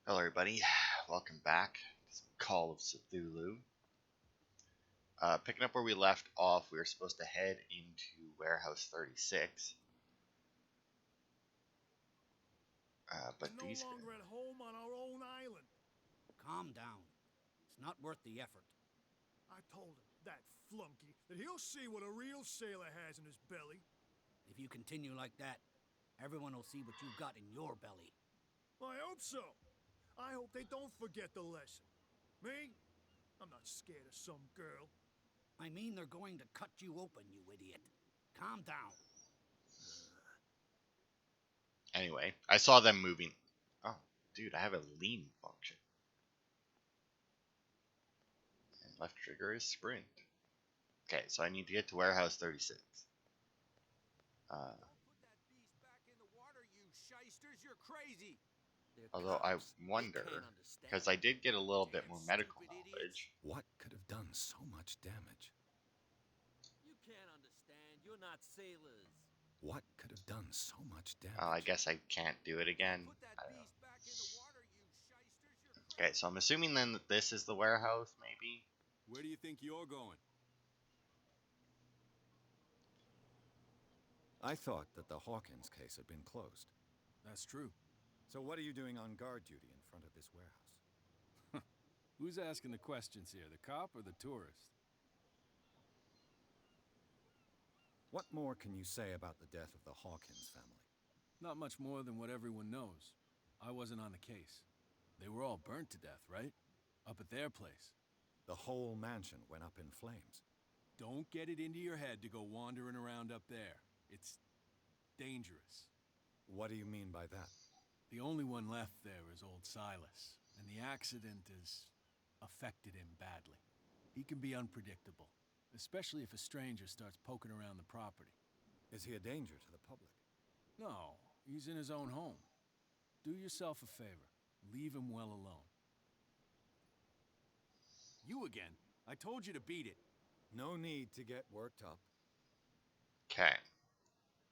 Hello, everybody. Welcome back to some Call of Cthulhu. Picking up where we left off, we were supposed to head into Warehouse 36. But We're no these... longer at home on our own island. Calm down. It's not worth the effort. I told him, that flunky, that he'll see what a real sailor has in his belly. If you continue like that, everyone will see what you've got in your belly. I hope so. I hope they don't forget the lesson. Me? I'm not scared of some girl. I mean, they're going to cut you open, you idiot. Calm down. Anyway, I saw them moving. Oh, dude, I have a lean function. And left trigger is sprint. Okay, so I need to get to Warehouse 36. Don't put that beast back in the water, you shysters. You're crazy. Although I wonder, because I did get a little bit more medical knowledge. What could have done so much damage? You can't understand. You're not sailors. What could have done so much damage? Oh, I guess I can't do it again. Put that beast back in the water, you shysters. You're crazy. Okay, so I'm assuming then that this is the warehouse, maybe? Where do you think you're going? I thought that the Hawkins case had been closed. That's true. So what are you doing on guard duty in front of this warehouse? Who's asking the questions here, the cop or the tourist? What more can you say about the death of the Hawkins family? Not much more than what everyone knows. I wasn't on the case. They were all burnt to death, right? Up at their place. The whole mansion went up in flames. Don't get it into your head to go wandering around up there. It's dangerous. What do you mean by that? The only one left there is old Silas, and the accident has affected him badly. He can be unpredictable, especially if a stranger starts poking around the property. Is he a danger to the public? No, he's in his own home. Do yourself a favor. Leave him well alone. You again. I told you to beat it. No need to get worked up. Okay.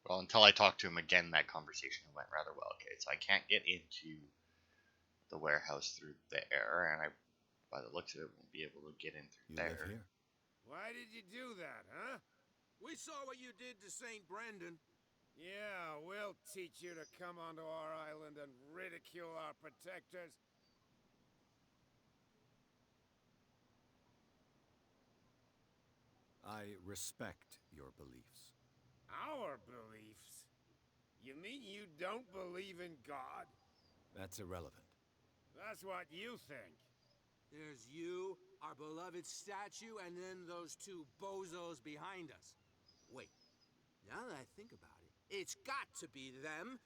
Well, until I talked to him again, that conversation went rather well. Okay, so I can't get into the warehouse through there, and I, by the looks of it, won't be able to get in through You there. live here? Why did you do that, huh? We saw what you did to St. Brendan. Yeah, we'll teach you to come onto our island and ridicule our protectors. I respect your beliefs. Our beliefs? You mean you don't believe in God? That's irrelevant. That's what you think. There's you, our beloved statue, and then those two bozos behind us. Wait, now that I think about it, it's got to be them.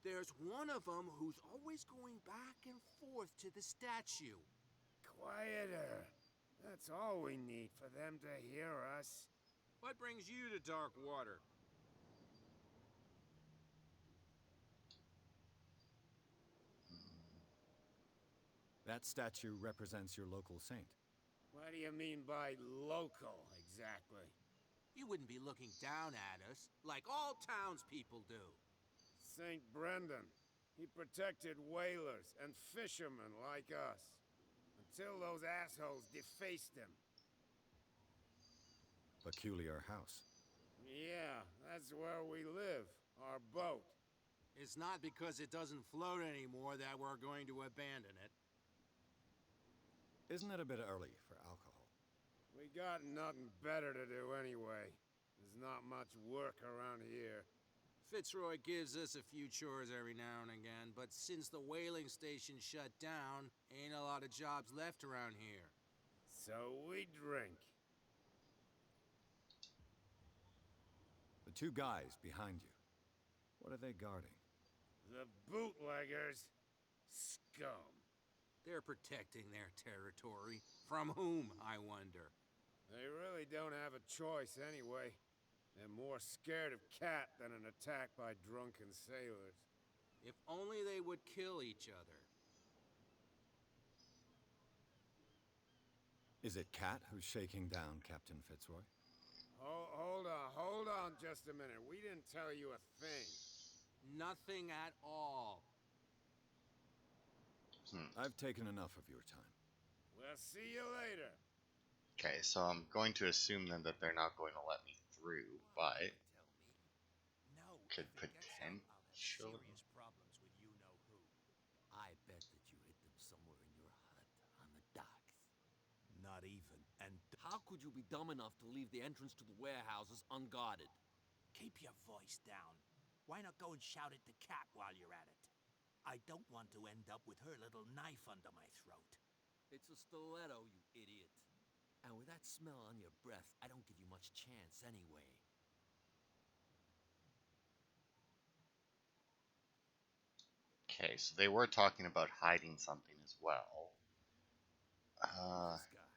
There's one of them who's always going back and forth to the statue. Quieter. That's all we need for them to hear us. What brings you to dark water? That statue represents your local saint. What do you mean by local, exactly? You wouldn't be looking down at us, like all townspeople do. St. Brendan. He protected whalers and fishermen like us. Until those assholes defaced him. Peculiar house. Yeah, that's where we live. Our boat. It's not because it doesn't float anymore that we're going to abandon it. Isn't it a bit early for alcohol? We got nothing better to do anyway. There's not much work around here. Fitzroy gives us a few chores every now and again, but since the whaling station shut down, ain't a lot of jobs left around here. So we drink. The two guys behind you. What are they guarding? The bootleggers. Scum. They're protecting their territory. From whom, I wonder? They really don't have a choice anyway. They're more scared of Cat than an attack by drunken sailors. If only they would kill each other. Is it Cat who's shaking down Captain Fitzroy? Hold on just a minute. We didn't tell you a thing. Nothing at all. I've taken enough of your time. We'll see you later. Okay, so I'm going to assume then that they're not going to let me through, but No, could if it gets out, I'll have potentially. serious problems with you-know-who. I bet that you hid them somewhere in your hut on the docks. Not even. And How could you be dumb enough to leave the entrance to the warehouses unguarded? Keep your voice down. Why not go and shout at the cat while you're at it? I don't want to end up with her little knife under my throat. It's a stiletto, you idiot. And with that smell on your breath, I don't give you much chance anyway. Okay, so they were talking about hiding something as well. who's this guy?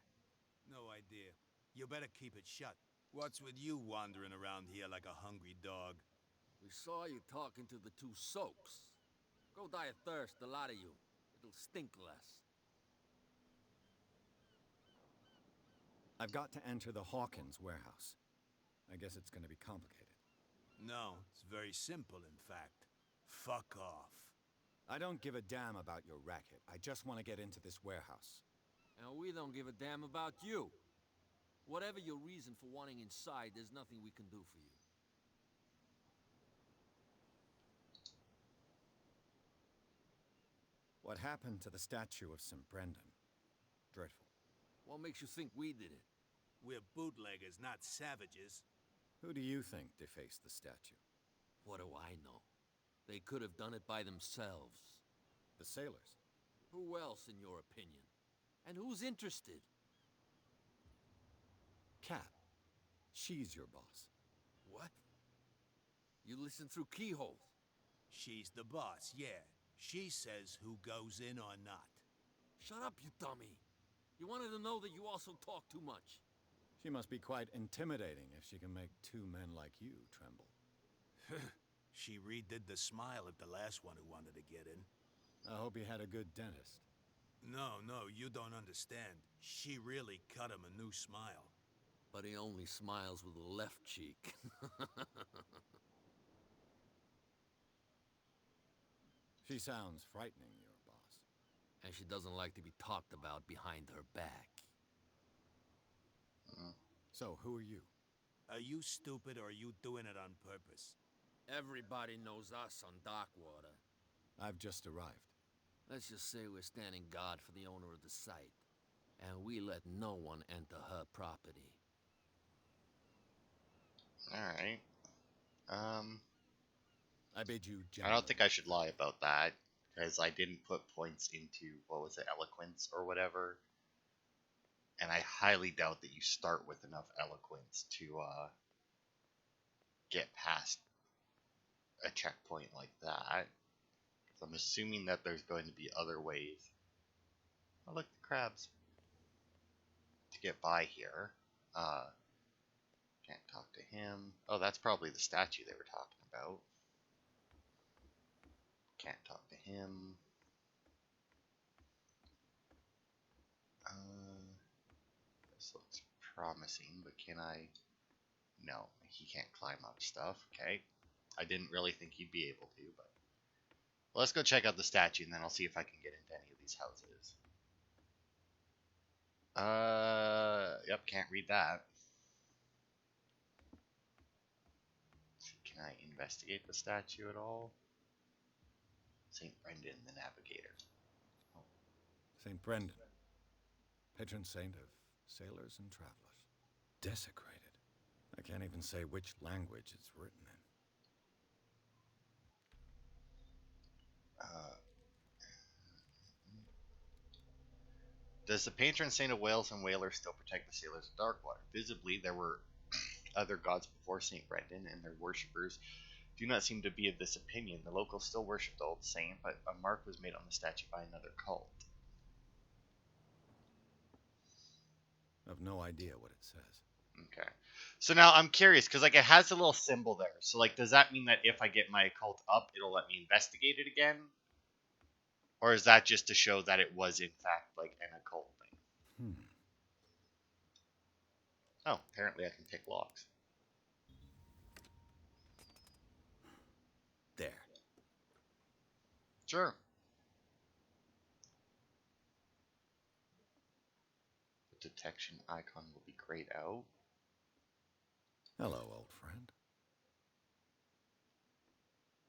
No idea. You better keep it shut. What's with you wandering around here like a hungry dog? We saw you talking to the two soaks. Go die of thirst, the lot of you. It'll stink less. I've got to enter the Hawkins warehouse. I guess it's going to be complicated. No, it's very simple, in fact. Fuck off. I don't give a damn about your racket. I just want to get into this warehouse. And we don't give a damn about you. Whatever your reason for wanting inside, there's nothing we can do for you. What happened to the statue of St. Brendan? Dreadful. What makes you think we did it? We're bootleggers, not savages. Who do you think defaced the statue? What do I know? They could have done it by themselves. The sailors. Who else, in your opinion? And who's interested? Cat. She's your boss. What? You listen through keyholes. She's the boss, yeah. She says who goes in or not. Shut up, you dummy. You wanted to know that you also talk too much. She must be quite intimidating if she can make two men like you tremble. She redid the smile at the last one who wanted to get in. I hope he had a good dentist. No, you don't understand. She really cut him a new smile. But he only smiles with the left cheek. She sounds frightening, your boss. And she doesn't like to be talked about behind her back. So, who are you? Are you stupid or are you doing it on purpose? Everybody knows us on Darkwater. I've just arrived. Let's just say we're standing guard for the owner of the site. And we let no one enter her property. Alright. I bid you I don't think I should lie about that, because I didn't put points into, what was it, eloquence or whatever. And I highly doubt that you start with enough eloquence to get past a checkpoint like that. So I'm assuming that there's going to be other ways. Oh, look, the crabs. To get by here. Can't talk to him. Oh, that's probably the statue they were talking about. Can't talk to him. This looks promising, but can I? No, he can't climb up stuff. Okay. I didn't really think he'd be able to, but well, let's go check out the statue, and then I'll see if I can get into any of these houses. Yep, can't read that. Can I investigate the statue at all? St. Brendan, the Navigator. Oh. St. Brendan, patron saint of sailors and travelers. Desecrated. I can't even say which language it's written in. Does the patron saint of whales and whalers still protect the sailors of Darkwater? Visibly, there were other gods before St. Brendan, and their worshippers do not seem to be of this opinion. The locals still worship the old saint, but a mark was made on the statue by another cult. I have no idea what it says. Okay. So now I'm curious, because like it has a little symbol there. So like, does that mean that if I get my occult up, it'll let me investigate it again? Or is that just to show that it was in fact like an occult thing? Oh, apparently I can pick locks. There. Sure. detection icon will be grayed out. Hello, old friend.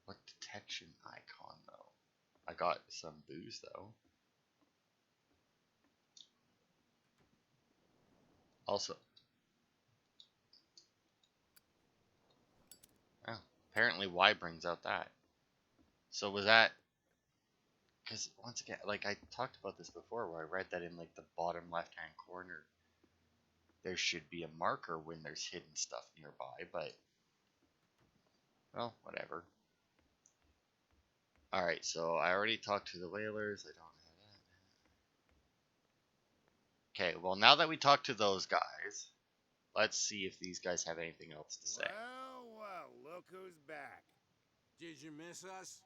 What detection icon, though? I got some booze, though. Also, well, apparently Y brings out that. So was that... Because, once again, like, I talked about this before, where I read that in, like, the bottom left-hand corner, there should be a marker when there's hidden stuff nearby, but... Well, whatever. Alright, so I already talked to the whalers. I don't have that. Okay, well, now that we talked to those guys, let's see if these guys have anything else to say. Well, look who's back. Did you miss us?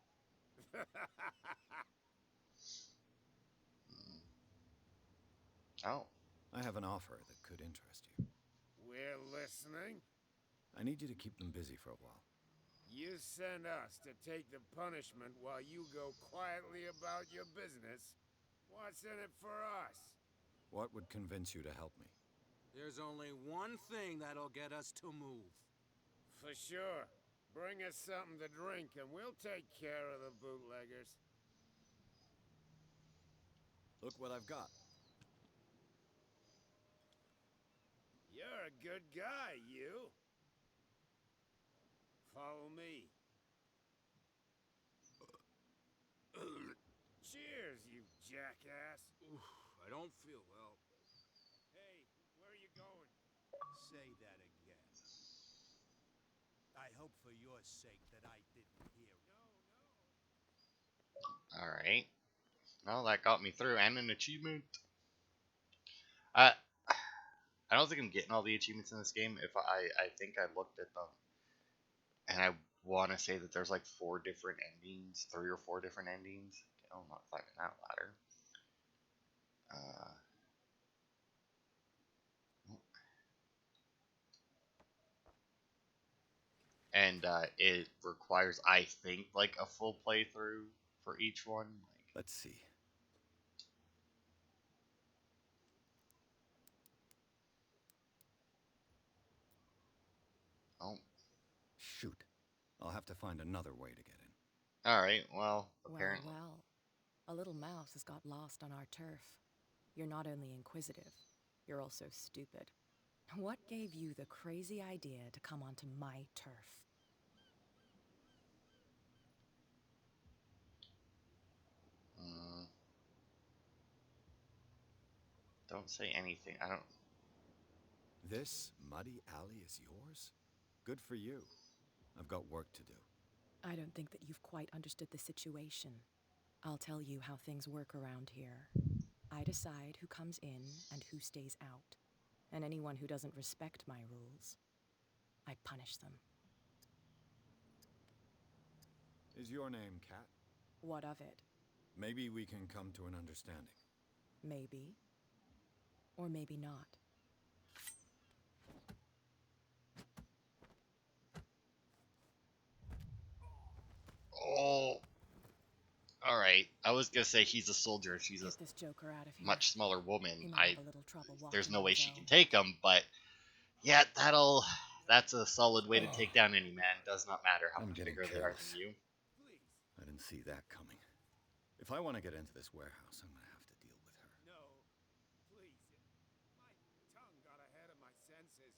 Oh. I have an offer that could interest you. We're listening. I need you to keep them busy for a while. You send us to take the punishment while you go quietly about your business. What's in it for us? What would convince you to help me? There's only one thing that'll get us to move. For sure. Bring us something to drink and we'll take care of the bootleggers. Look what I've got. You're a good guy, you. Follow me. Cheers, you jackass. Oof, I don't feel well. Hey, where are you going? Say that again. I hope for your sake that I didn't hear it. Alright. Well, that got me through, and an achievement. I don't think I'm getting all the achievements in this game. I think I looked at them, and I want to say that there's like 4 different endings, 3 or 4 different endings. Oh, I'm not finding that ladder. And it requires, I think, like a full playthrough for each one. Like, let's see. oh, Shoot. I'll have to find another way to get in. all right. Well, apparently. Well, a little mouse has got lost on our turf. You're not only inquisitive, you're also stupid. What gave you the crazy idea to come onto my turf? Don't say anything. I don't. This muddy alley is yours? Good for you. I've got work to do. I don't think that you've quite understood the situation. I'll tell you how things work around here. I decide who comes in and who stays out. And anyone who doesn't respect my rules, I punish them. Is your name Cat? What of it? Maybe we can come to an understanding. Maybe. Or maybe not. Oh. All right. I was gonna say he's a soldier. She's Get this joker out of here. much smaller woman. He might have a little trouble There's walking no on way his she own. can take him. But yeah, that's a solid way to take down any man. Does not matter how I'm much getting bigger they are careless. than you. I didn't see that coming. If I want to get into this warehouse, I'm going to have to deal with her. No, please. My tongue got ahead of my senses,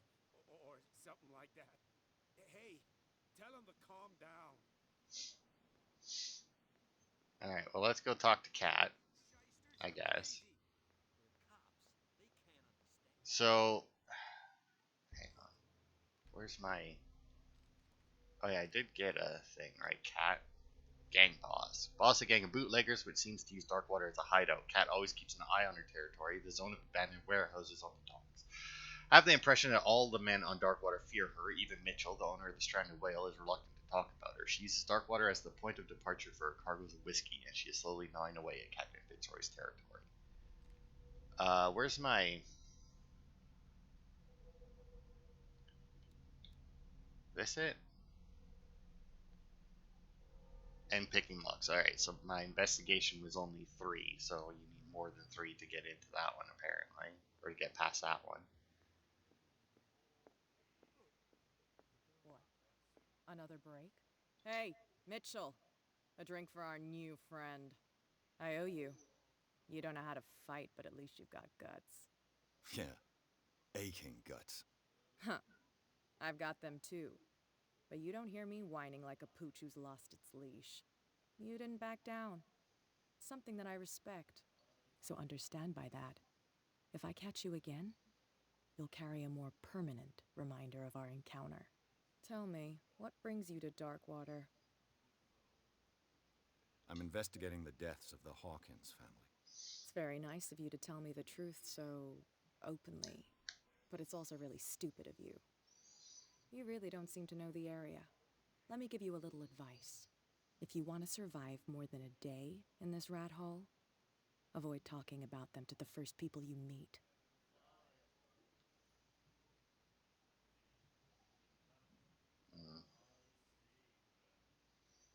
or something like that. Hey, tell him to calm down. All right. Well, let's go talk to Kat, I guess. So, hang on. Where's my... Oh yeah, I did get a thing, right? Cat. Gang boss. Boss a gang of bootleggers, which seems to use Darkwater as a hideout. Cat always keeps an eye on her territory, the zone of abandoned warehouses on the docks. I have the impression that all the men on Darkwater fear her. Even Mitchell, the owner of the stranded whale, is reluctant to talk about her. She uses Darkwater as the point of departure for her cargoes of whiskey, and she is slowly gnawing away at Captain Fitzroy's territory. Where's my... This it? And picking locks. Alright, so my investigation was only 3, so you need more than 3 to get into that one, apparently. Or to get past that one. What? Another break? Hey, Mitchell. A drink for our new friend. I owe you. You don't know how to fight, but at least you've got guts. Yeah, aching guts. Huh. I've got them too. But you don't hear me whining like a pooch who's lost its leash. You didn't back down. Something that I respect. So understand by that. If I catch you again, you'll carry a more permanent reminder of our encounter. Tell me, what brings you to Darkwater? I'm investigating the deaths of the Hawkins family. It's very nice of you to tell me the truth so openly, but it's also really stupid of you. You really don't seem to know the area. Let me give you a little advice. If you want to survive more than a day in this rat hole, avoid talking about them to the first people you meet.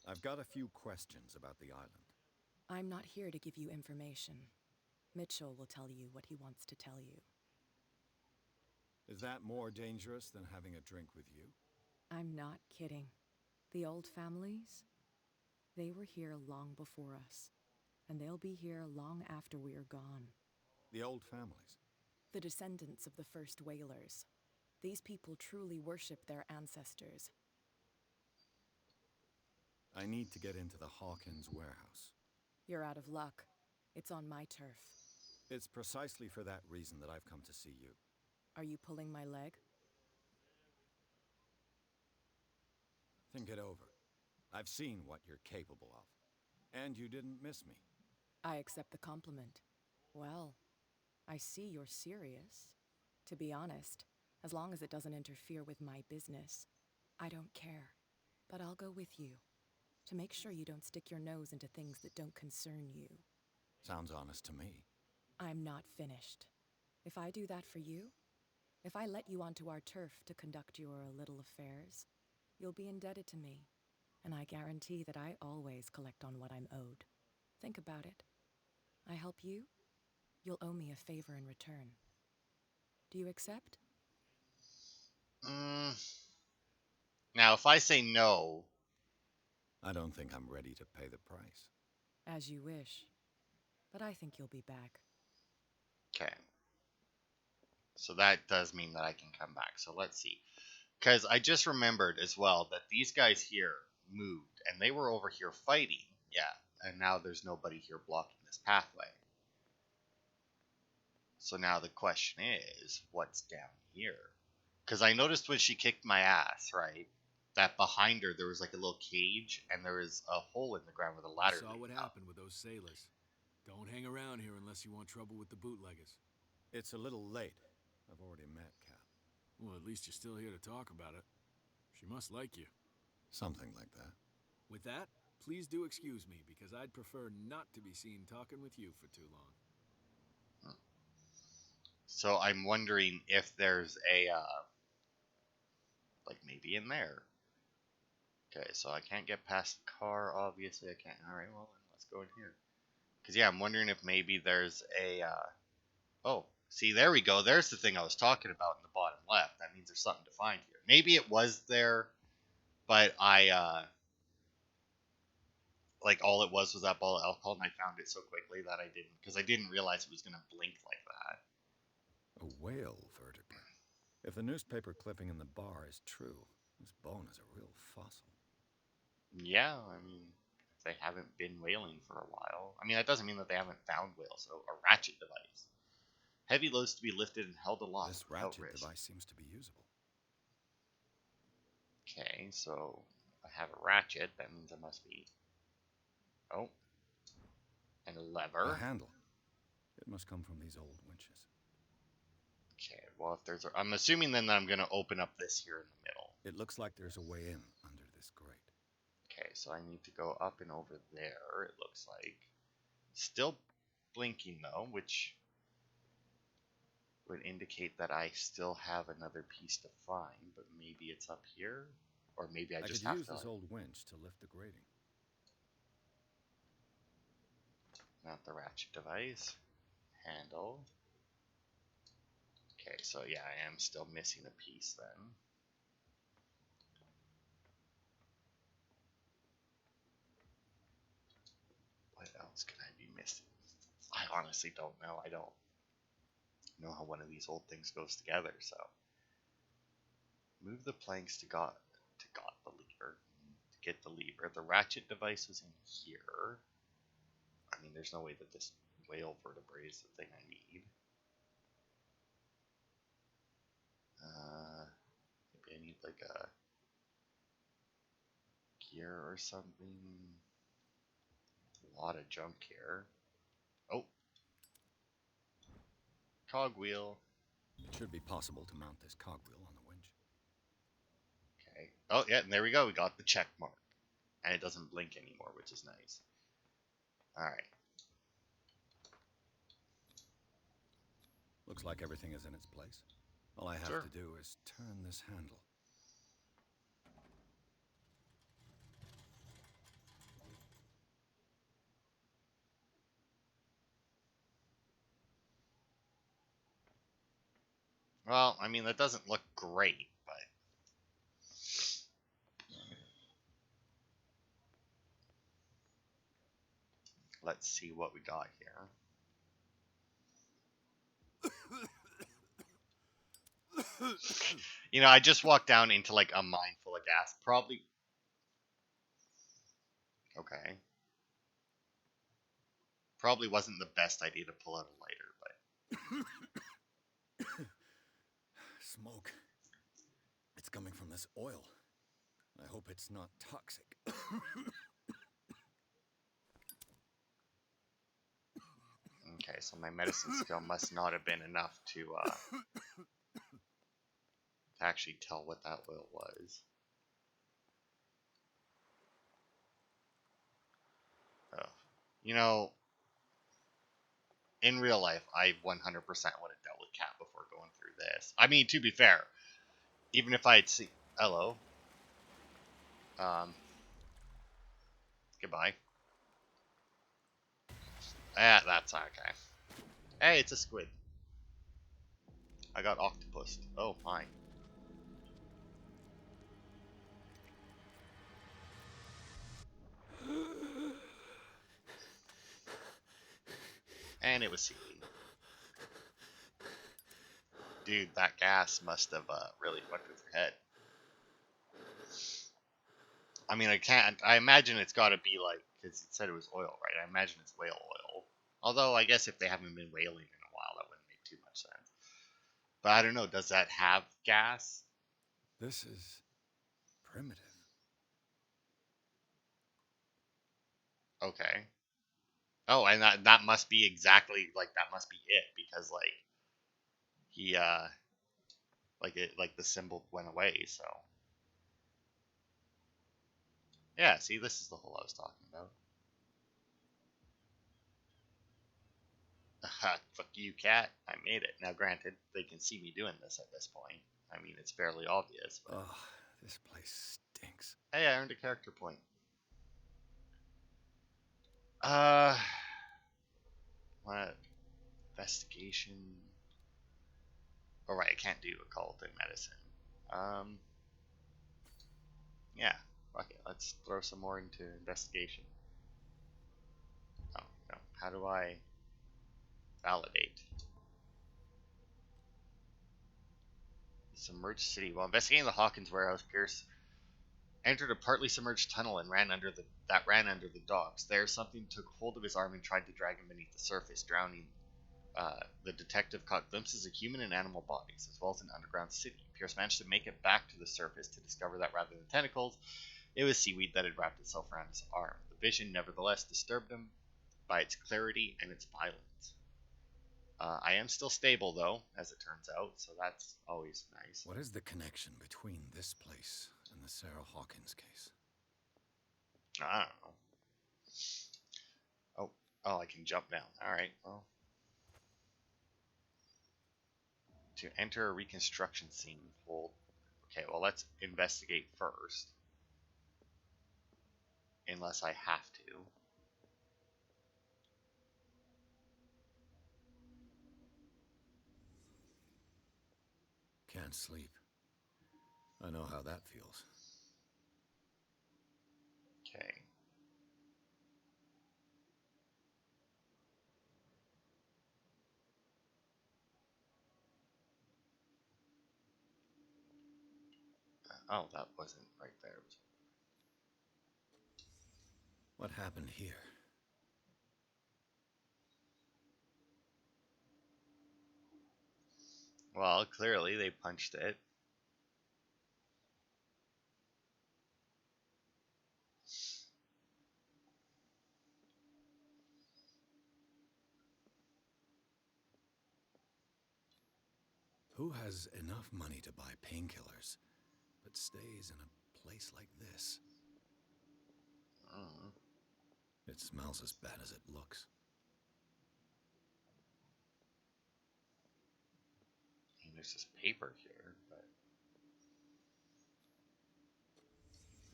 I've got a few questions about the island. I'm not here to give you information. Mitchell will tell you what he wants to tell you. Is that more dangerous than having a drink with you? I'm not kidding. The old families, they were here long before us, and they'll be here long after we are gone. The old families? The descendants of the first whalers. These people truly worship their ancestors. I need to get into the Hawkins warehouse. You're out of luck. It's on my turf. It's precisely for that reason that I've come to see you. Are you pulling my leg? Think it over. I've seen what you're capable of. And you didn't miss me. I accept the compliment. Well, I see you're serious. To be honest, as long as it doesn't interfere with my business, I don't care. But I'll go with you, to make sure you don't stick your nose into things that don't concern you. Sounds honest to me. I'm not finished. If I do that for you, if I let you onto our turf to conduct your little affairs, you'll be indebted to me, and I guarantee that I always collect on what I'm owed. Think about it. I help you, you'll owe me a favor in return. Do you accept? Now, if I say no... I don't think I'm ready to pay the price. As you wish. But I think you'll be back. Okay. So that does mean that I can come back. So let's see. Because I just remembered as well that these guys here moved, and they were over here fighting. Yeah, and now there's nobody here blocking this pathway. So now the question is, what's down here? Because I noticed when she kicked my ass, right, that behind her there was like a little cage, and there was a hole in the ground with a ladder. Saw what happened with those sailors. Don't hang around here unless you want trouble with the bootleggers. It's a little late. I've already met Cap. Well, at least you're still here to talk about it. She must like you. Something like that. With that, please do excuse me, because I'd prefer not to be seen talking with you for too long. So I'm wondering if there's a, like maybe in there. Okay, so I can't get past the car, obviously I can't. Alright, well, then let's go in here. Because, yeah, I'm wondering if maybe there's a, oh, see, there we go. There's the thing I was talking about in the bottom left. That means there's something to find here. Maybe it was there, but I, like, all it was that bottle of alcohol, and I found it so quickly that I didn't, because I didn't realize it was going to blink like that. A whale vertebrae. If the newspaper clipping in the bar is true, this bone is a real fossil. Yeah, I mean, they haven't been whaling for a while. I mean, that doesn't mean that they haven't found whales. So, a ratchet device. Heavy loads to be lifted and held aloft. This ratchet device seems to be usable. Okay, so I have a ratchet. That means I must be... Oh. And a lever. A handle. It must come from these old winches. Okay, well, if there's a... I'm assuming then that I'm going to open up this here in the middle. It looks like there's a way in under this grate. Okay, so I need to go up and over there, it looks like. Still blinking, though, which would indicate that I still have another piece to find, but maybe it's up here? Or maybe I just could have use to... this old winch to lift the grating. Not the ratchet device. handle. Okay, so yeah, I am still missing a piece then. What else could I be missing? I honestly don't know. I don't know how one of these old things goes together, so. Move the planks to got the lever. To get the lever. The ratchet device is in here. I mean, there's no way that this whale vertebrae is the thing I need. Maybe I need like a gear or something. A lot of junk here. Oh. Cogwheel. It should be possible to mount this cogwheel on the winch. Okay. Oh, yeah, and there we go. We got the check mark. And it doesn't blink anymore, which is nice. Alright. Looks like everything is in its place. All I have to do is turn this handle. Well, I mean, that doesn't look great, but... Let's see what we got here. You know, I just walked down into like a mine full of gas. Probably. Okay. Probably wasn't the best idea to pull out a lighter, but. Smoke. It's coming from this oil. I hope it's not toxic. Okay, so my medicine skill must not have been enough to actually tell what that oil was. Oh. You know, in real life, I 100% would have dealt with Cat before going through this. I mean, to be fair, even if I had seen... Hello. Goodbye. That's okay. Hey, it's a squid. I got octopused. Oh, my. And it was seaweed. Dude, that gas must have really fucked with your head. I mean, I imagine it's got to be like, because it said it was oil, right? I imagine it's whale oil. Although, I guess if they haven't been whaling in a while, that wouldn't make too much sense. But I don't know, does that have gas? This is primitive. Okay. Oh, and that must be exactly, like, that must be it, because, like, he, like, the symbol went away, so. Yeah, see, this is the hole I was talking about. Fuck you, cat. I made it. Now, granted, they can see me doing this at this point. I mean, it's fairly obvious. But... Oh, this place stinks. Hey, I earned a character point. What? Investigation. Oh, right, I can't do occult and medicine. Yeah, fuck it. Let's throw some more into investigation. Oh, no. How do I validate? Submerged city. While investigating the Hawkins warehouse, Pierce entered a partly submerged tunnel and ran under the docks. There, something took hold of his arm and tried to drag him beneath the surface, drowning. The detective caught glimpses of human and animal bodies, as well as an underground city. Pierce managed to make it back to the surface to discover that rather than tentacles, it was seaweed that had wrapped itself around his arm. The vision, nevertheless, disturbed him by its clarity and its violence. I am still stable, though, as it turns out, so that's always nice. What is the connection between this place and the Sarah Hawkins case? I don't know. Oh, I can jump down. Alright, well. To enter a reconstruction scene, hold. Okay, well, let's investigate first. Unless I have to. can't sleep. I know how that feels. Okay. Oh, that wasn't right there. It was... What happened here? Well, clearly they punched it. Who has enough money to buy painkillers, but stays in a place like this? Mm. It smells as bad as it looks. I mean, there's this paper here, but...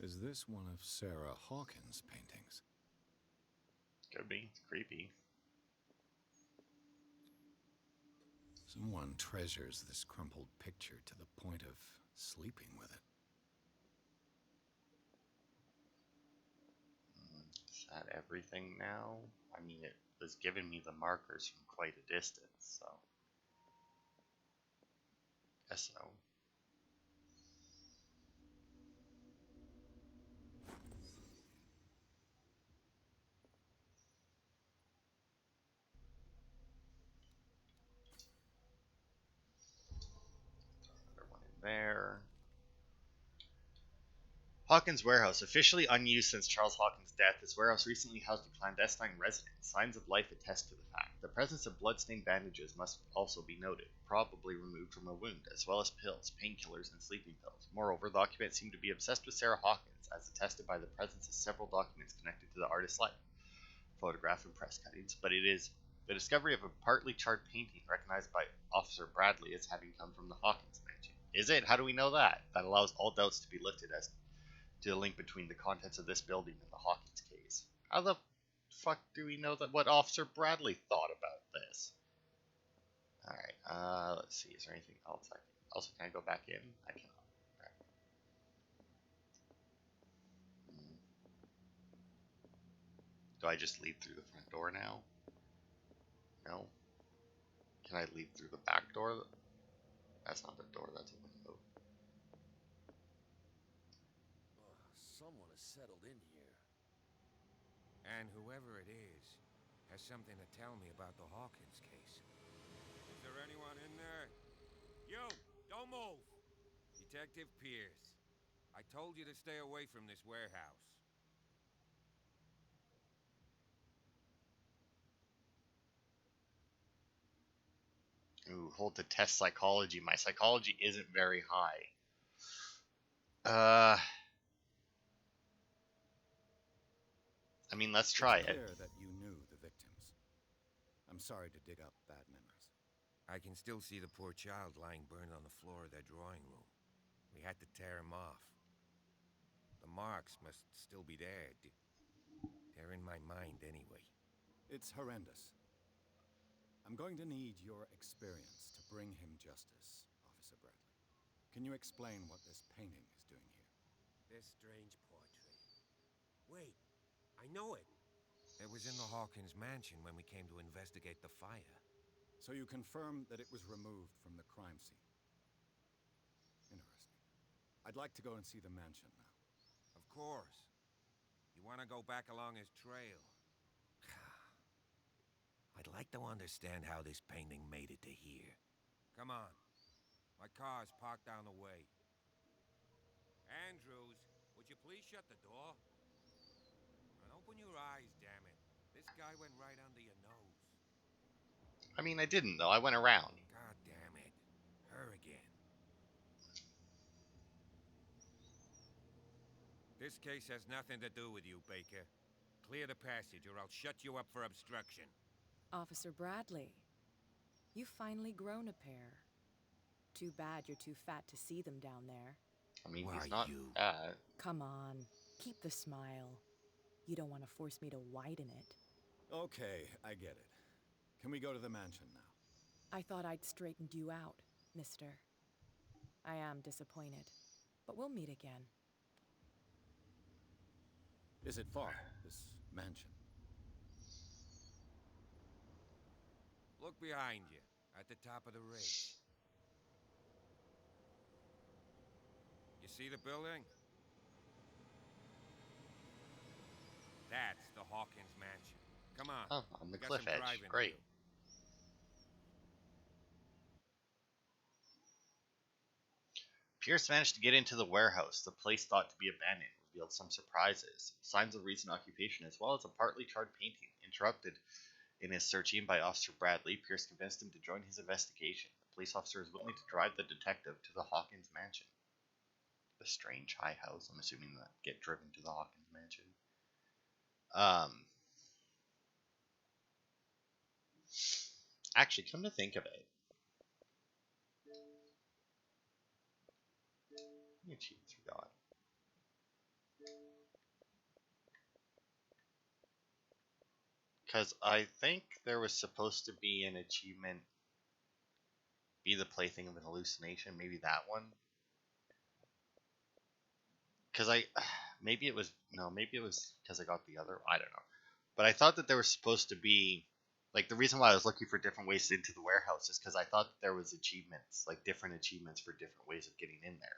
Is this one of Sarah Hawkins' paintings? Could be. It's creepy. Someone treasures this crumpled picture to the point of sleeping with it. Is that everything now? I mean, it was giving me the markers from quite a distance, so... Guess so. Another one in there. Hawkins Warehouse, officially unused since Charles Hawkins' death, this warehouse recently housed a clandestine resident. Signs of life attest to the fact. The presence of blood-stained bandages must also be noted, probably removed from a wound, as well as pills, painkillers, and sleeping pills. Moreover, the occupants seem to be obsessed with Sarah Hawkins, as attested by the presence of several documents connected to the artist's life, photograph and press cuttings, but it is the discovery of a partly charred painting recognized by Officer Bradley as having come from the Hawkins mansion. Is it? How do we know that? That allows all doubts to be lifted as to the link between the contents of this building and the Hawkins case. How the fuck do we know that what Officer Bradley thought about this? Alright, let's see. Is there anything else I can... Also, can I go back in? I cannot. Right. Do I just leave through the front door now? No. Can I leave through the back door? That's not the door, that's a window. Someone has settled in here. And whoever it is has something to tell me about the Hawkins case. Is there anyone in there? You! Don't move! Detective Pierce. I told you to stay away from this warehouse. Ooh, hold to test psychology. My psychology isn't very high. I mean, let's try It's it. clear that you knew the victims. I'm sorry to dig up bad memories. I can still see the poor child lying burned on the floor of their drawing room. We had to tear him off. The marks must still be there. They're in my mind anyway. It's horrendous. I'm going to need your experience to bring him justice, Officer Bradley. Can you explain what this painting is doing here? This strange portrait. Wait, I know it. It was in the Hawkins mansion when we came to investigate the fire. So you confirm that it was removed from the crime scene. Interesting. I'd like to go and see the mansion now. Of course. You want to go back along his trail? I'd like to understand how this painting made it to here. Come on. My car's parked down the way. Andrews, would you please shut the door? And open your eyes, damn it. This guy went right under your nose. I mean, I didn't, though. I went around. God damn it. Her again. This case has nothing to do with you, Baker. Clear the passage, or I'll shut you up for obstruction. Officer Bradley, you've finally grown a pair. Too bad you're too fat to see them down there. I mean, Why he's not you? bad. Come on, keep the smile. You don't want to force me to widen it. Okay, I get it. Can we go to the mansion now? I thought I'd straightened you out, mister. I am disappointed, but we'll meet again. Is it far, this mansion? Look behind you, at the top of the ridge. You see the building? That's the Hawkins mansion. Come on. Oh, on the We got cliff some edge. driving to Great. do. Pierce managed to get into the warehouse. The place thought to be abandoned revealed some surprises, signs of recent occupation, as well as a partly charred painting. Interrupted in his searching by Officer Bradley, Pierce convinced him to join his investigation. The police officer is willing to drive the detective to the Hawkins mansion. The strange high house. I'm assuming that get driven to the Hawkins mansion. Actually, come to think of it, let me achievements we got. Because I think there was supposed to be an achievement, be the plaything of an hallucination. Maybe that one. Because maybe it was because I got the other. I don't know. But I thought that there was supposed to be, like, the reason why I was looking for different ways into the warehouse is because I thought that there was achievements, like different achievements for different ways of getting in there.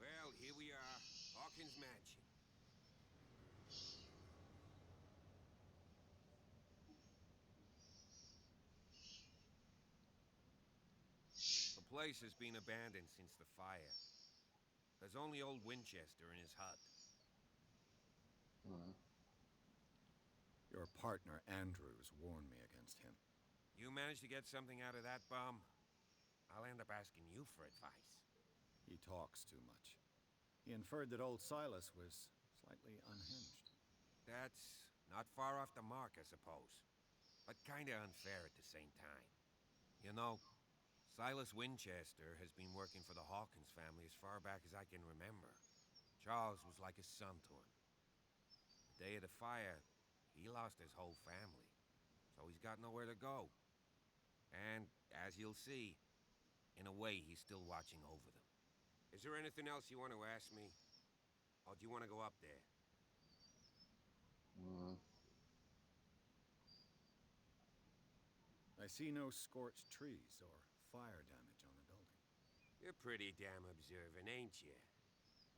Well, here we are. Hawkins mansion. The place has been abandoned since the fire. There's only old Winchester in his hut. Hmm. Your partner, Andrews, warned me against him. You managed to get something out of that bum? I'll end up asking you for advice. He talks too much. He inferred that old Silas was slightly unhinged. That's not far off the mark, I suppose. But kinda unfair at the same time. You know, Silas Winchester has been working for the Hawkins family as far back as I can remember. Charles was like a son to him. The day of the fire, he lost his whole family, so he's got nowhere to go. And, as you'll see, in a way, he's still watching over them. Is there anything else you want to ask me? Or do you want to go up there? Hmm. I see no scorched trees or fire damage on the building. You're pretty damn observant, ain't you?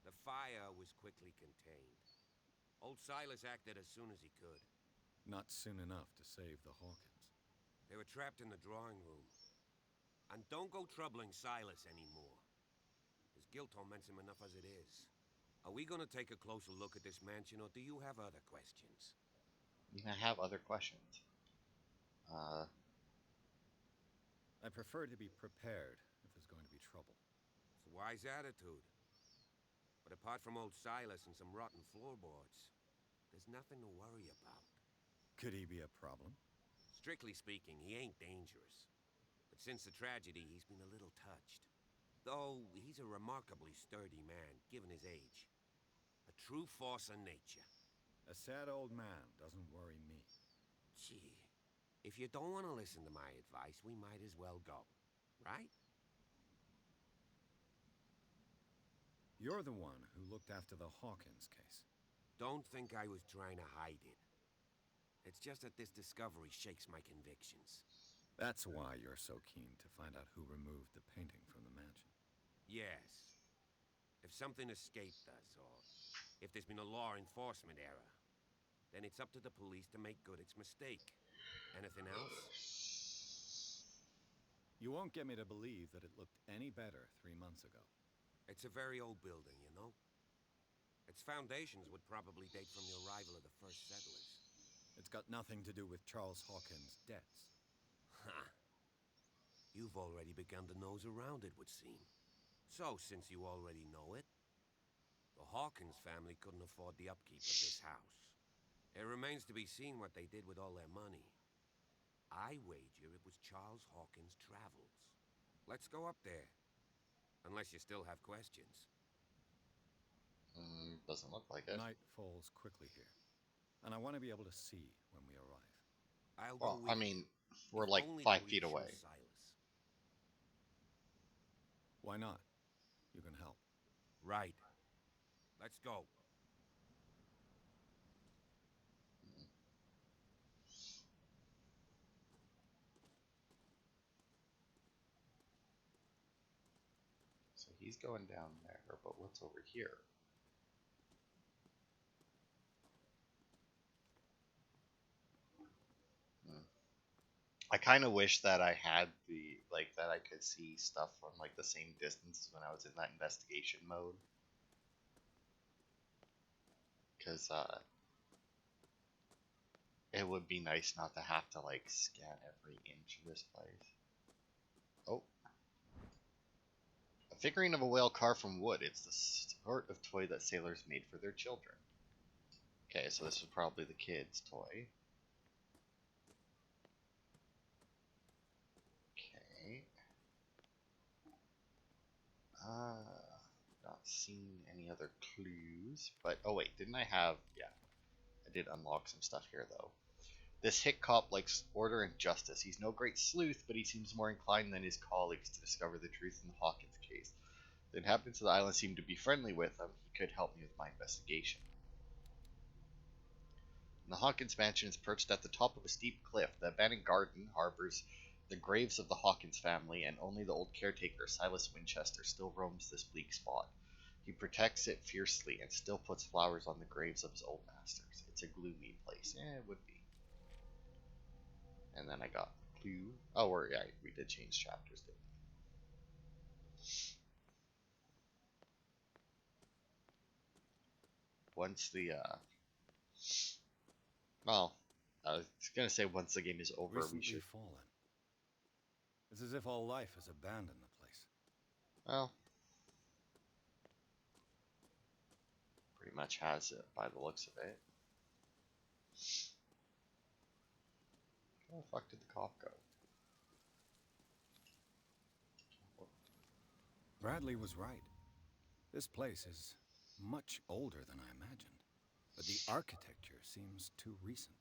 The fire was quickly contained. Old Silas acted as soon as he could. Not soon enough to save the Hawkins. They were trapped in the drawing room. And don't go troubling Silas anymore. His guilt torments him enough as it is. Are we gonna take a closer look at this mansion, or do you have other questions? I have other questions. I prefer to be prepared if there's going to be trouble. It's a wise attitude. But apart from old Silas and some rotten floorboards, there's nothing to worry about. Could he be a problem? Strictly speaking, he ain't dangerous. But since the tragedy, he's been a little touched. Though he's a remarkably sturdy man, given his age. A true force of nature. A sad old man doesn't worry me. Gee, if you don't want to listen to my advice, we might as well go. Right? You're the one who looked after the Hawkins case. Don't think I was trying to hide it. It's just that this discovery shakes my convictions. That's why you're so keen to find out who removed the painting from the mansion. Yes. If something escaped us, or if there's been a law enforcement error, then it's up to the police to make good its mistake. Anything else? You won't get me to believe that it looked any better 3 months ago. It's a very old building, you know? Its foundations would probably date from the arrival of the first settlers. It's got nothing to do with Charles Hawkins' debts. Ha! You've already begun to nose around, it would seem. So, since you already know it, the Hawkins family couldn't afford the upkeep of this house. It remains to be seen what they did with all their money. I wager it was Charles Hawkins' travels. Let's go up there. Unless you still have questions. Doesn't look like it. Night falls quickly here, and I want to be able to see when we arrive. I'll Well, go with I mean, you, we're if like only 5 to feet reassure away. Silas. Why not? You can help. Right. Let's go. So he's going down there, but what's over here? I kind of wish that I had that I could see stuff from like the same distance when I was in that investigation mode. Because it would be nice not to have to like scan every inch of this place. Oh. A figurine of a whale carved from wood. It's the sort of toy that sailors made for their children. Okay, so this is probably the kid's toy. Okay. Not seeing any other clues, but oh wait, didn't I have? Yeah, I did unlock some stuff here though. This hick cop likes order and justice. He's no great sleuth, but he seems more inclined than his colleagues to discover the truth in the Hawkins case. The inhabitants of the island seem to be friendly with him. He could help me with my investigation. The Hawkins mansion is perched at the top of a steep cliff. The abandoned garden harbors the graves of the Hawkins family, and only the old caretaker, Silas Winchester, still roams this bleak spot. He protects it fiercely and still puts flowers on the graves of his old masters. It's a gloomy place. Yeah, it would be. And then I got the clue. Oh, we did change chapters, didn't we? Once the, well, I was gonna say once the game is over, Recently we should. fallen. It's as if all life has abandoned the place. Well, pretty much has it by the looks of it. Where the fuck did the cop go? Bradley was right. This place is much older than I imagined, but the architecture seems too recent.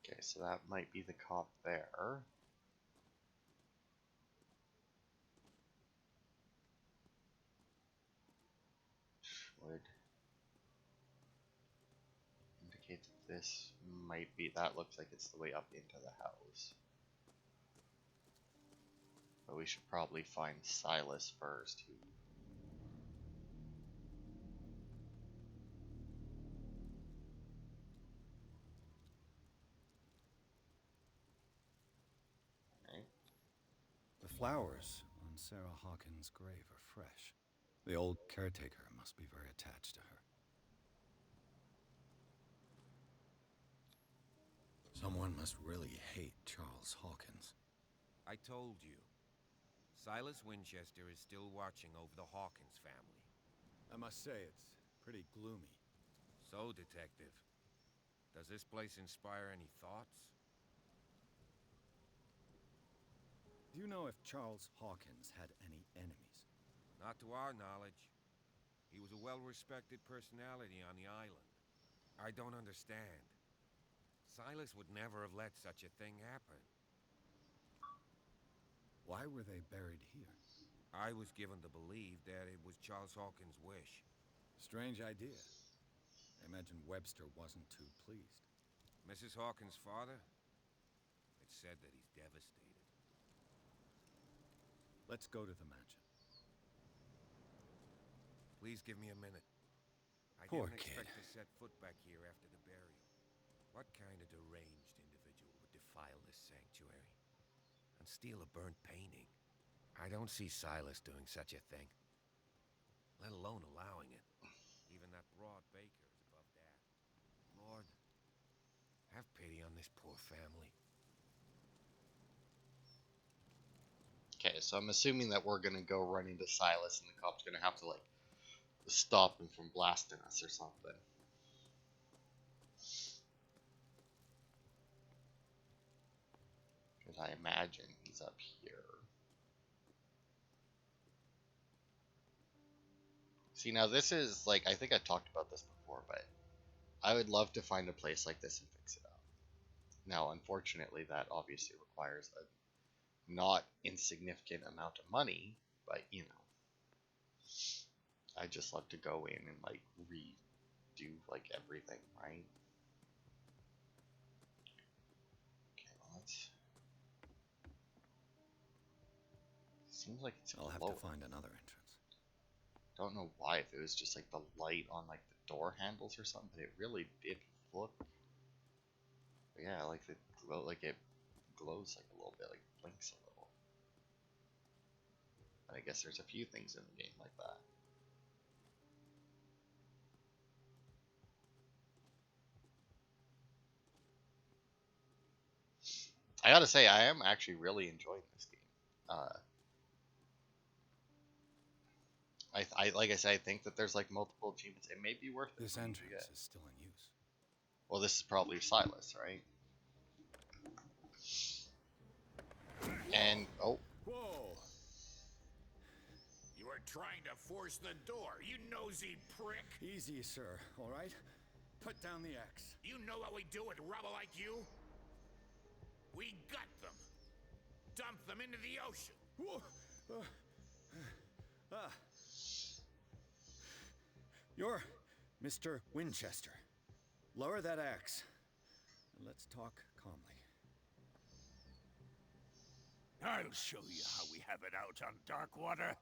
Okay, so that might be the cop there. Would indicate that this might be, that looks like it's the way up into the house. But we should probably find Silas first, who The flowers on Sarah Hawkins' grave are fresh. The old caretaker must be very attached to her. Someone must really hate Charles Hawkins. I told you. Silas Winchester is still watching over the Hawkins family. I must say, it's pretty gloomy. So, Detective, does this place inspire any thoughts? Do you know if Charles Hawkins had any enemies? Not to our knowledge. He was a well-respected personality on the island. I don't understand. Silas would never have let such a thing happen. Why were they buried here? I was given to believe that it was Charles Hawkins' wish. Strange idea. I imagine Webster wasn't too pleased. Mrs. Hawkins' father? It's said that he's devastated. Let's go to the mansion. Please give me a minute. I Poor didn't expect kid. to set foot back here after the burial. What kind of deranged individual would defile this sanctuary and steal a burnt painting? I don't see Silas doing such a thing, let alone allowing it. Even that broad baker is above that. Lord, have pity on this poor family. Okay, so I'm assuming that we're gonna go run into Silas, and the cop's gonna have to like stop him from blasting us or something. Because I imagine he's up here. See, now this is like, I think I talked about this before, but I would love to find a place like this and fix it up. Now, unfortunately, that obviously requires a not insignificant amount of money, but you know, I just love to go in and like redo like everything, right? Okay, well, let's. Seems like it's I'll have lower. to find another entrance. Don't know why, if it was just like the light on like the door handles or something, but it really did look. Yeah, like the glow, like it glows like a little bit, like blinks a little. And I guess there's a few things in the game like that. I gotta say, I am actually really enjoying this game. I like I said, I think that there's like multiple achievements. It may be worth it. This entrance is still in use. Well, this is probably Silas, right? And oh, Whoa! You are trying to force the door, you nosy prick! Easy, sir, all right? Put down the axe. You know what we do with rubble like you? We gut them! Dump them into the ocean! Whoa. Ah. You're Mr. Winchester. Lower that axe, and let's talk calmly. I'll show you how we have it out on Darkwater.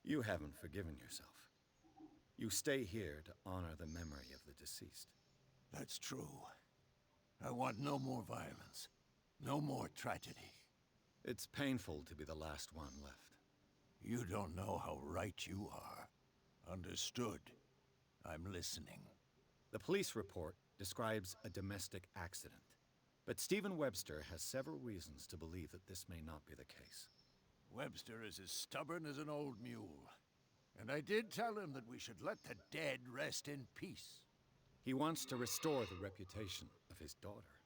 You haven't forgiven yourself. You stay here to honor the memory of the deceased. That's true. I want no more violence. No more tragedy. It's painful to be the last one left. You don't know how right you are. Understood. I'm listening. The police report describes a domestic accident, but Stephen Webster has several reasons to believe that this may not be the case. Webster is as stubborn as an old mule. And I did tell him that we should let the dead rest in peace. He wants to restore the reputation of his daughter.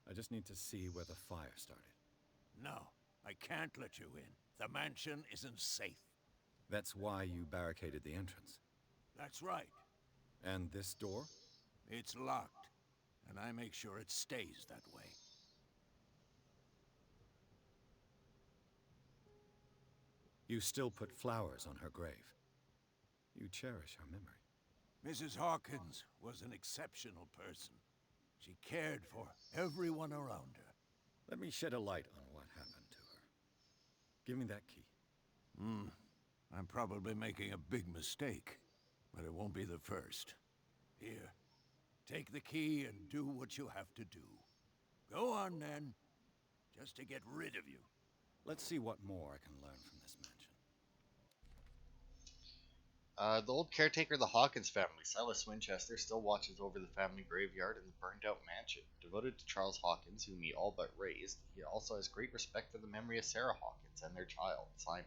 I just need to see where the fire started. No, I can't let you in. The mansion isn't safe. That's why you barricaded the entrance. That's right. And this door? It's locked, and I make sure it stays that way. You still put flowers on her grave. You cherish her memory. Mrs. Hawkins was an exceptional person. She cared for everyone around her. Let me shed a light on what happened to her. Give me that key. I'm probably making a big mistake, but it won't be the first. Here, take the key and do what you have to do. Go on, then, just to get rid of you. Let's see what more I can learn from this mansion. the old caretaker of the Hawkins family, Silas Winchester, still watches over the family graveyard in the burned-out mansion. Devoted to Charles Hawkins, whom he all but raised, he also has great respect for the memory of Sarah Hawkins and their child, Simon.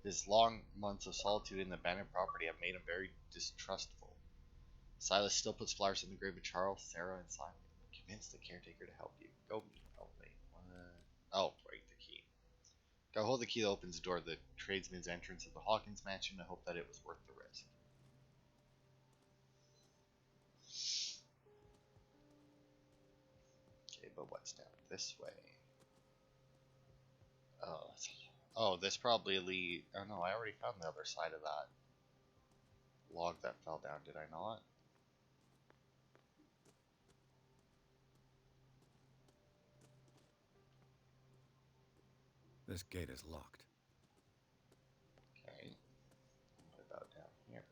His long months of solitude in the abandoned property have made him very distrustful. Silas still puts flowers in the grave of Charles, Sarah, and Simon. Convince the caretaker to help you. Go me. Oh, wait. Oh, right, the key. Go hold the key that opens the door to the tradesman's entrance of the Hawkins mansion. I hope that it was worth the risk. Okay, but what's down this way? Oh, this probably lead. Oh no, I already found the other side of that log that fell down, did I not? This gate is locked. Okay. What about down here?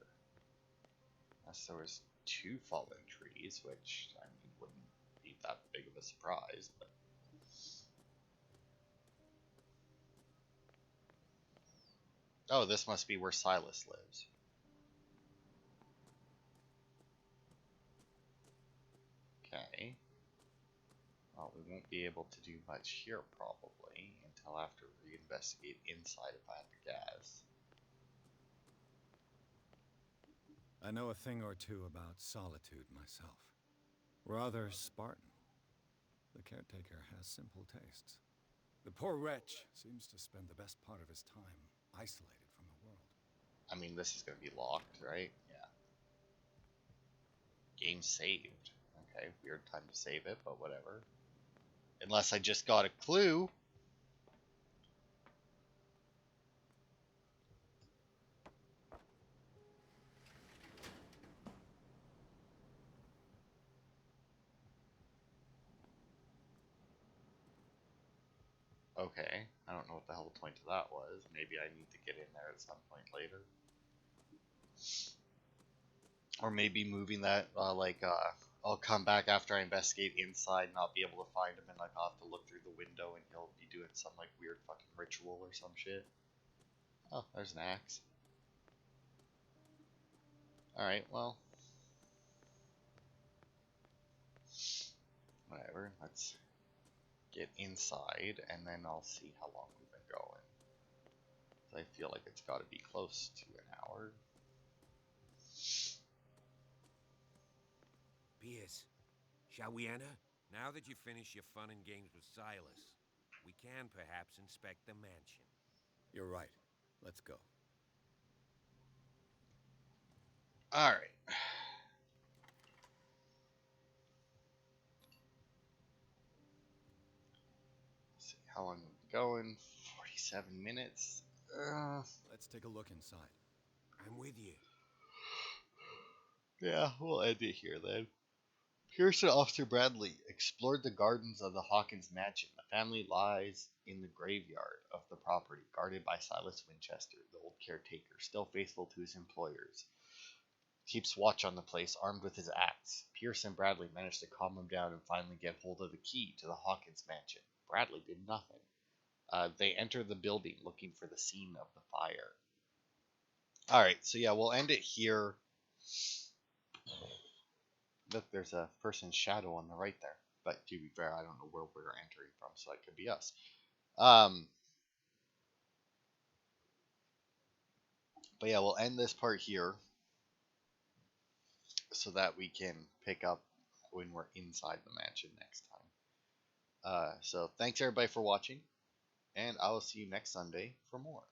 Unless there was 2 fallen trees, which, I mean, wouldn't be that big of a surprise, but... Oh, this must be where Silas lives. Okay. Well, we won't be able to do much here, probably, until after we investigate inside, if I have to guess. I know a thing or two about solitude myself. Rather Spartan. The caretaker has simple tastes. The poor wretch seems to spend the best part of his time isolated from the world. I mean, this is going to be locked, right? Yeah. Game saved. Okay, weird time to save it, but whatever. Unless I just got a clue. Okay, I don't know what the hell the point of that was. Maybe I need to get in there at some point later. Or maybe moving that, I'll come back after I investigate inside, not be able to find him, and like I'll have to look through the window and he'll be doing some like weird fucking ritual or some shit. Oh, there's an axe. Alright, well. Whatever, let's get inside and then I'll see how long we've been going. I feel like it's got to be close to an hour. Pierce, shall we enter? Now that you finish your fun and games with Silas, we can perhaps inspect the mansion. You're right. Let's go. Alright. See how long we've been going. 47 minutes. Let's take a look inside. I'm with you. Yeah, we'll end it here then. Pierce and Officer Bradley explored the gardens of the Hawkins mansion. The family lies in the graveyard of the property, guarded by Silas Winchester, the old caretaker, still faithful to his employers. Keeps watch on the place, armed with his axe. Pierce and Bradley managed to calm him down and finally get hold of the key to the Hawkins mansion. Bradley did nothing. They enter the building looking for the scene of the fire. Alright, so yeah, we'll end it here. Look, there's a person's shadow on the right there. But to be fair, I don't know where we're entering from, so that could be us. But yeah, we'll end this part here so that we can pick up when we're inside the mansion next time. So thanks everybody for watching, and I will see you next Sunday for more.